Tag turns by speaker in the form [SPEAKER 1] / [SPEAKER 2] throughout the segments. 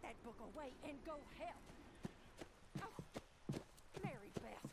[SPEAKER 1] that book away and go help. Oh, Mary Beth.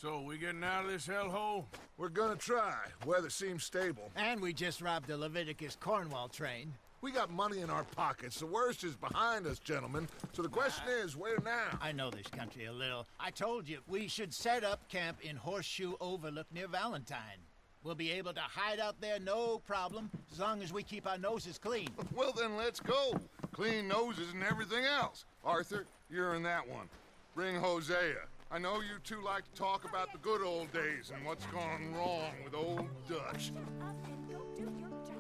[SPEAKER 2] So, we getting out of this hellhole?
[SPEAKER 3] We're gonna try. Weather seems stable.
[SPEAKER 4] And we just robbed a Leviticus Cornwall train.
[SPEAKER 3] We got money in our pockets. The worst is behind us, gentlemen. So the question is, where now?
[SPEAKER 4] I know this country a little. I told you, we should set up camp in Horseshoe Overlook near Valentine. We'll be able to hide out there no problem, as long as we keep our noses clean.
[SPEAKER 5] Well, then let's go. Clean noses and everything else. Arthur, you're in that one. Bring Hosea. I know you two like to talk about the good old days and what's gone wrong with old Dutch.
[SPEAKER 1] Shut up and go do your job.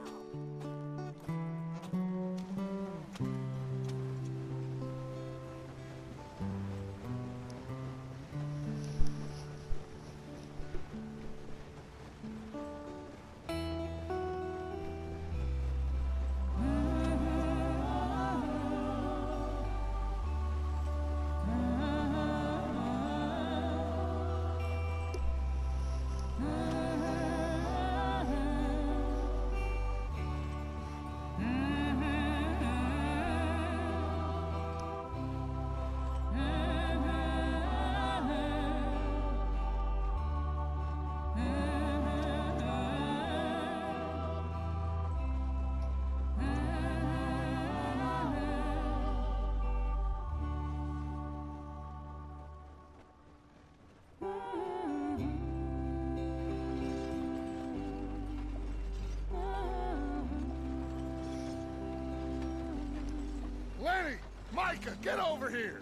[SPEAKER 5] Lenny! Micah, get over here!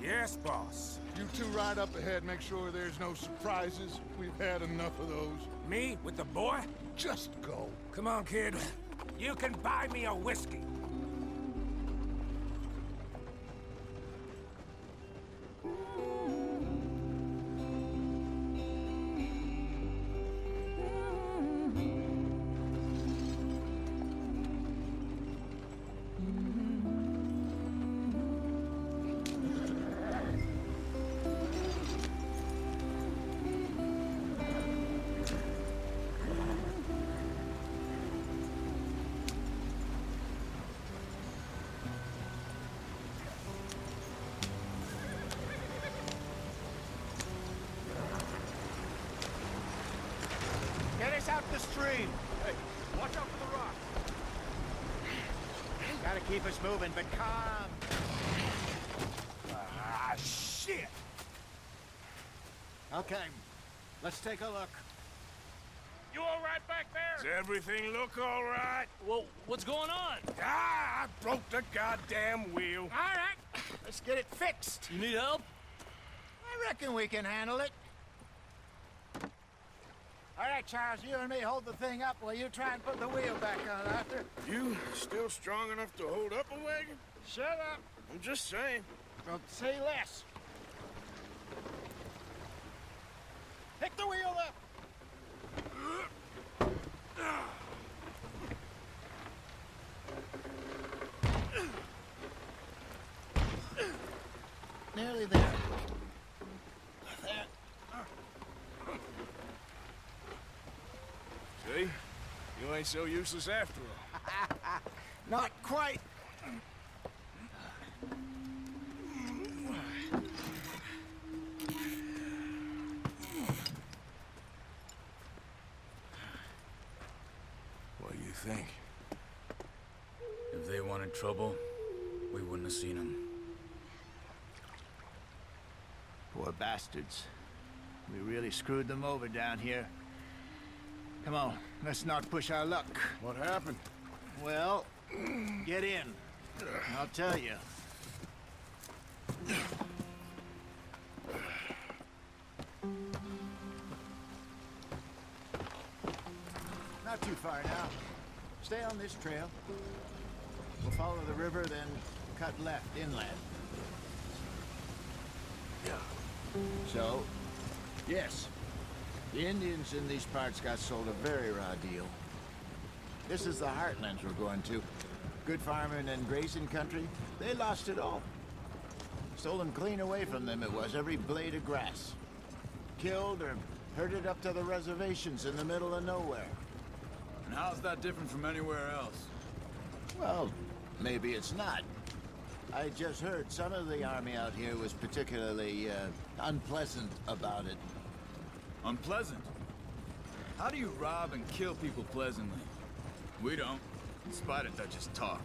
[SPEAKER 2] Yes, boss.
[SPEAKER 5] You two ride up ahead, make sure there's no surprises. We've had enough of those.
[SPEAKER 2] Me with the boy?
[SPEAKER 5] Just go.
[SPEAKER 2] Come on, kid. You can buy me a whiskey.
[SPEAKER 4] Get us out the stream!
[SPEAKER 2] Hey, watch out for the rock.
[SPEAKER 4] Gotta keep us moving, but calm.
[SPEAKER 2] Ah, shit!
[SPEAKER 4] Okay, let's take a look.
[SPEAKER 6] You all right back
[SPEAKER 2] Does
[SPEAKER 6] there?
[SPEAKER 2] everything look all right?
[SPEAKER 6] Well, what's going on?
[SPEAKER 2] Ah, I broke the goddamn wheel.
[SPEAKER 4] All right, let's get it fixed.
[SPEAKER 6] You need help?
[SPEAKER 4] I reckon we can handle it. All right, Charles, you and me hold the thing up while you try and put the wheel back on, Arthur.
[SPEAKER 2] You still strong enough to hold up a wagon?
[SPEAKER 4] Shut up.
[SPEAKER 2] I'm just saying.
[SPEAKER 4] Don't say less. Pick the wheel up. Nearly there. There.
[SPEAKER 2] See? You ain't so useless after all.
[SPEAKER 4] Not quite.
[SPEAKER 2] What do you think?
[SPEAKER 6] If they wanted trouble, we wouldn't have seen them.
[SPEAKER 4] Poor bastards. We really screwed them over down here. Come on, let's not push our luck.
[SPEAKER 2] What happened?
[SPEAKER 4] Well, get in. I'll tell you. Not too far now. Stay on this trail. We'll follow the river, then cut left inland.
[SPEAKER 2] Yeah.
[SPEAKER 4] So, yes, the Indians in these parts got sold a very raw deal. This is the heartlands we're going to. Good farming and grazing country, they lost it all. Stolen clean away from them it was, every blade of grass. Killed or herded up to the reservations in the middle of nowhere.
[SPEAKER 6] And how's that different from anywhere else?
[SPEAKER 4] Well, maybe it's not. I just heard some of the army out here was particularly, unpleasant about it.
[SPEAKER 6] Unpleasant? How do you rob and kill people pleasantly? We don't, in spite of Dutch's talk.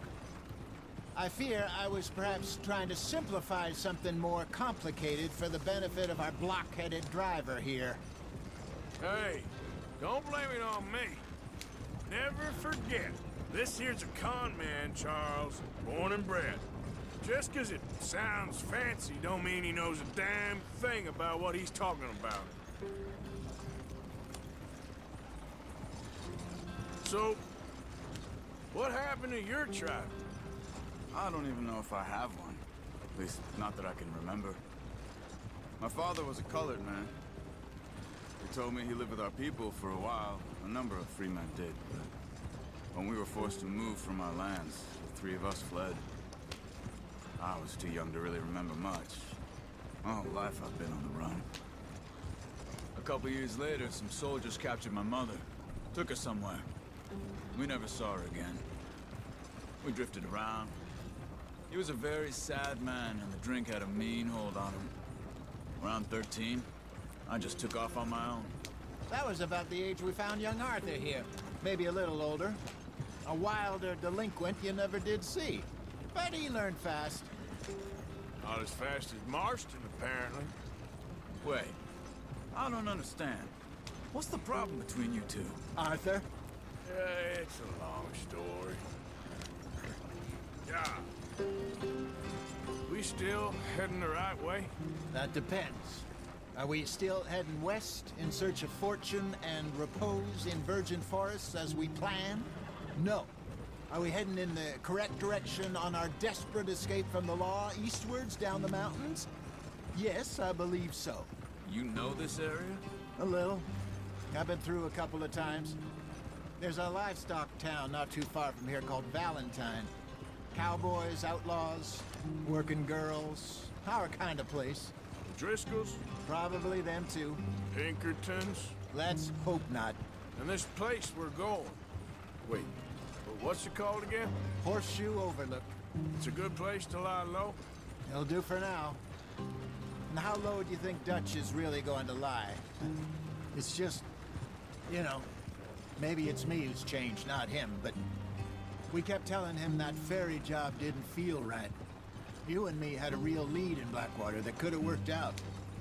[SPEAKER 4] I fear I was perhaps trying to simplify something more complicated for the benefit of our blockheaded driver here.
[SPEAKER 2] Hey, don't blame it on me. Never forget, this here's a con man, Charles, born and bred. Just 'cause it sounds fancy don't mean he knows a damn thing about what he's talking about. So, what happened to your tribe?
[SPEAKER 6] I don't even know if I have one. At least, not that I can remember. My father was a colored man. He told me he lived with our people for a while. A number of free men did, but when we were forced to move from our lands, the three of us fled. I was too young to really remember much. My whole life I've been on the run. A couple years later, some soldiers captured my mother. Took her somewhere. We never saw her again. We drifted around. He was a very sad man, and the drink had a mean hold on him. Around 13, I just took off on my own.
[SPEAKER 4] That was about the age we found young Arthur here. Maybe a little older. A wilder delinquent you never did see. But he learned fast.
[SPEAKER 2] Not as fast as Marston, apparently.
[SPEAKER 6] Wait, I don't understand. What's the problem between you two?
[SPEAKER 4] Arthur?
[SPEAKER 2] Yeah, it's a long story. Yeah. We still heading the right way?
[SPEAKER 4] That depends. Are we still heading west in search of fortune and repose in virgin forests as we planned? No. Are we heading in the correct direction on our desperate escape from the law eastwards down the mountains? Yes, I believe so.
[SPEAKER 6] You know this area?
[SPEAKER 4] A little. I've been through a couple of times. There's a livestock town not too far from here called Valentine. Cowboys, outlaws, working girls, our kind of place.
[SPEAKER 2] Driscolls?
[SPEAKER 4] Probably them too.
[SPEAKER 2] Pinkertons?
[SPEAKER 4] Let's hope not.
[SPEAKER 2] And this place we're going. Wait, but what's it called again?
[SPEAKER 4] Horseshoe Overlook.
[SPEAKER 2] It's a good place to lie low?
[SPEAKER 4] It'll do for now. And how low do you think Dutch is really going to lie? It's just, you know, maybe it's me who's changed, not him, but we kept telling him that ferry job didn't feel right. You and me had a real lead in Blackwater that could have worked out.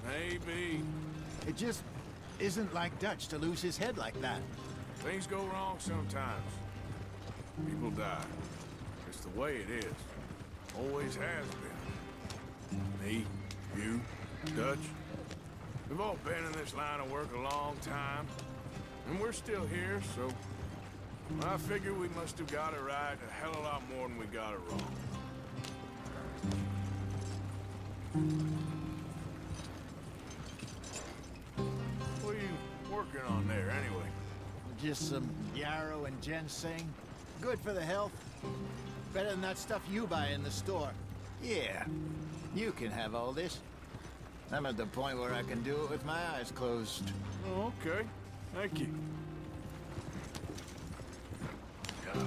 [SPEAKER 2] Maybe.
[SPEAKER 4] It just isn't like Dutch to lose his head like that.
[SPEAKER 2] Things go wrong sometimes. People die. It's the way it is. Always has been. Me, you, Dutch. We've all been in this line of work a long time. And we're still here, so I figure we must have got it right a hell of a lot more than we got it wrong. What are you working on there, anyway?
[SPEAKER 4] Just some yarrow and ginseng. Good for the health. Better than that stuff you buy in the store. Yeah, you can have all this. I'm at the point where I can do it with my eyes closed.
[SPEAKER 2] Oh, okay. Thank you. Yeah.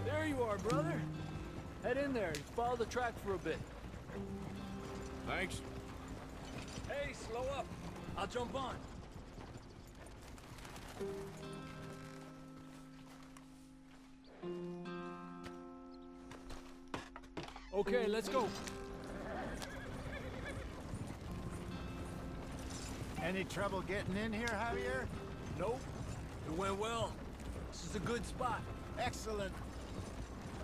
[SPEAKER 7] There you are, brother. Head in there and follow the track for a bit.
[SPEAKER 2] Thanks.
[SPEAKER 7] Hey, slow up. I'll jump on. Okay, let's go.
[SPEAKER 4] Any trouble getting in here, Javier?
[SPEAKER 7] Nope. It went well. This is a good spot.
[SPEAKER 4] Excellent.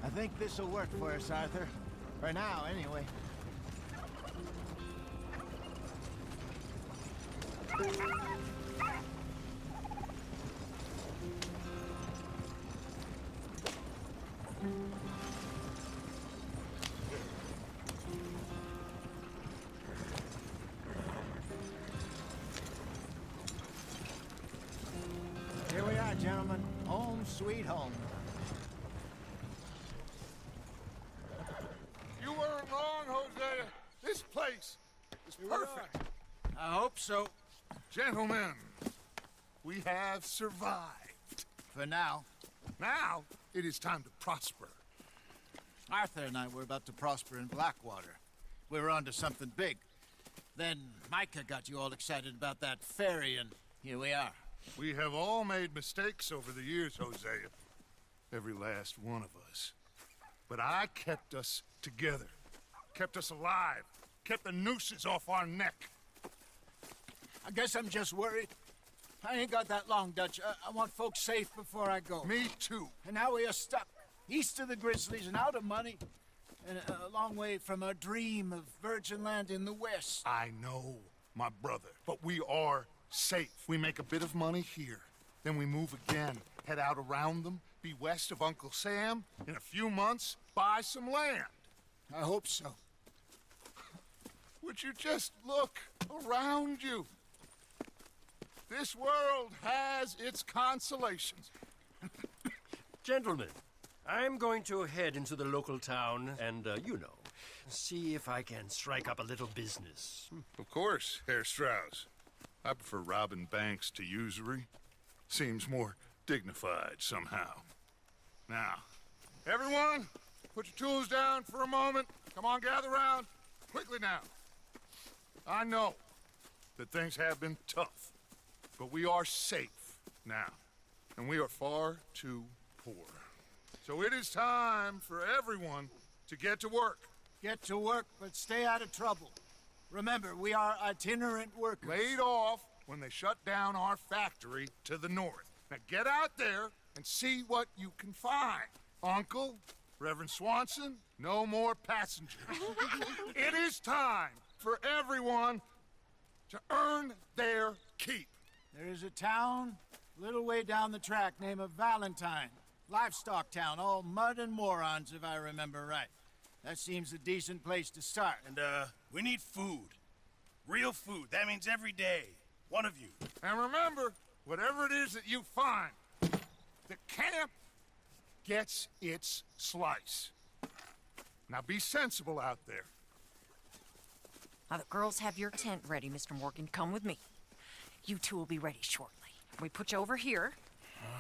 [SPEAKER 4] I think this'll work for us, Arthur. For now, anyway. Here we are, gentlemen. Home sweet home.
[SPEAKER 5] You weren't wrong, Hosea. This place is perfect.
[SPEAKER 4] I hope so.
[SPEAKER 5] Gentlemen, we have survived.
[SPEAKER 4] For now.
[SPEAKER 5] Now, it is time to prosper.
[SPEAKER 4] Arthur and I were about to prosper in Blackwater. We were onto something big. Then Micah got you all excited about that ferry, and here we are.
[SPEAKER 5] We have all made mistakes over the years, Hosea. Every last one of us. But I kept us together. Kept us alive. Kept the nooses off our neck.
[SPEAKER 4] I guess I'm just worried. I ain't got that long, Dutch. I want folks safe before I go.
[SPEAKER 5] Me too.
[SPEAKER 4] And now we are stuck. East of the Grizzlies and out of money. And a long way from our dream of virgin land in the west.
[SPEAKER 5] I know, my brother. But we are safe. We make a bit of money here. Then we move again. Head out around them. Be west of Uncle Sam. In a few months, buy some land.
[SPEAKER 4] I hope so.
[SPEAKER 5] Would you just look around you? This world has its consolations.
[SPEAKER 8] Gentlemen, I'm going to head into the local town and, see if I can strike up a little business.
[SPEAKER 5] Of course, Herr Strauss. I prefer robbing banks to usury. Seems more dignified somehow. Now, everyone, put your tools down for a moment. Come on, gather round. Quickly now. I know that things have been tough, but we are safe now, and we are far too poor. So it is time for everyone to get to work.
[SPEAKER 4] Get to work, but stay out of trouble. Remember, we are itinerant workers.
[SPEAKER 5] Laid off when they shut down our factory to the north. Now get out there and see what you can find. Uncle, Reverend Swanson, no more passengers. It is time for everyone to earn their keep.
[SPEAKER 4] There is a town a little way down the track named Valentine. Livestock town, all mud and morons, if I remember right. That seems a decent place to start.
[SPEAKER 9] And, we need food. Real food. That means every day. One of you.
[SPEAKER 5] And remember, whatever it is that you find, the camp gets its slice. Now be sensible out there.
[SPEAKER 1] Now the girls have your tent ready, Mr. Morgan. Come with me. You two will be ready shortly. We put you over here.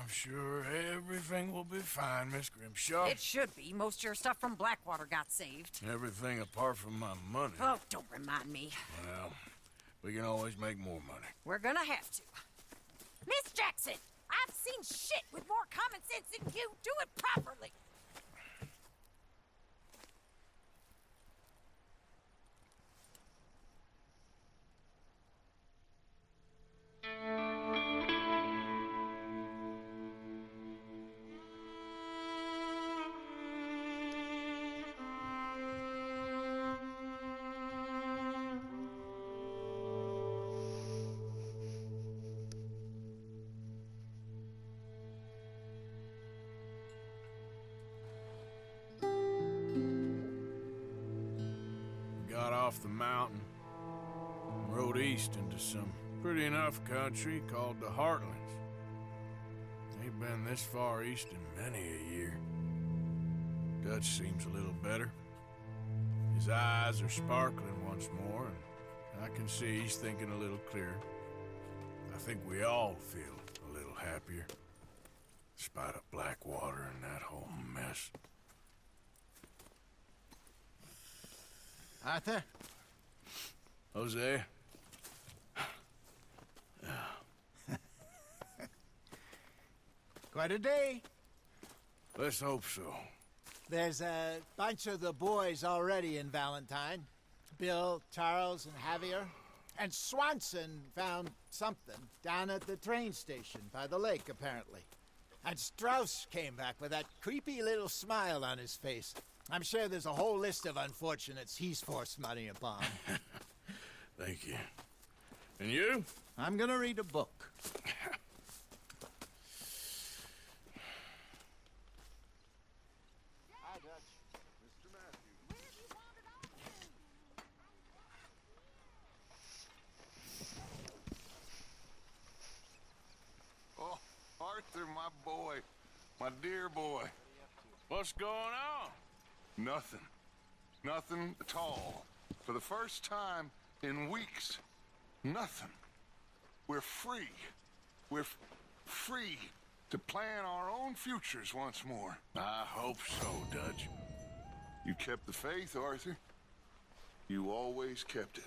[SPEAKER 2] I'm sure everything will be fine, Miss Grimshaw.
[SPEAKER 1] It should be. Most of your stuff from Blackwater got saved.
[SPEAKER 2] Everything apart from my money.
[SPEAKER 1] Oh, don't remind me.
[SPEAKER 2] Well, we can always make more money.
[SPEAKER 1] We're gonna have to. Miss Jackson, I've seen shit with more common sense than you. Do it properly.
[SPEAKER 2] Got off the mountain, rode east into some pretty enough country called the Heartlands. Ain't been this far east in many a year. Dutch seems a little better. His eyes are sparkling once more, and I can see he's thinking a little clearer. I think we all feel a little happier, despite of Blackwater and that whole mess.
[SPEAKER 4] Arthur?
[SPEAKER 2] Jose?
[SPEAKER 4] Quite a day.
[SPEAKER 2] Let's hope so.
[SPEAKER 4] There's a bunch of the boys already in Valentine. Bill, Charles, and Javier. And Swanson found something down at the train station by the lake, apparently. And Strauss came back with that creepy little smile on his face. I'm sure there's a whole list of unfortunates he's forced money upon.
[SPEAKER 2] Thank you. And you?
[SPEAKER 4] I'm gonna read a book. Hi, Dutch.
[SPEAKER 5] Mr. Matthews. Oh, Arthur, my boy. My dear boy.
[SPEAKER 2] What's going on?
[SPEAKER 5] Nothing. Nothing at all. For the first time in weeks, nothing. We're free. We're free to plan our own futures once more.
[SPEAKER 2] I hope so, Dutch.
[SPEAKER 5] You kept the faith, Arthur. You always kept it.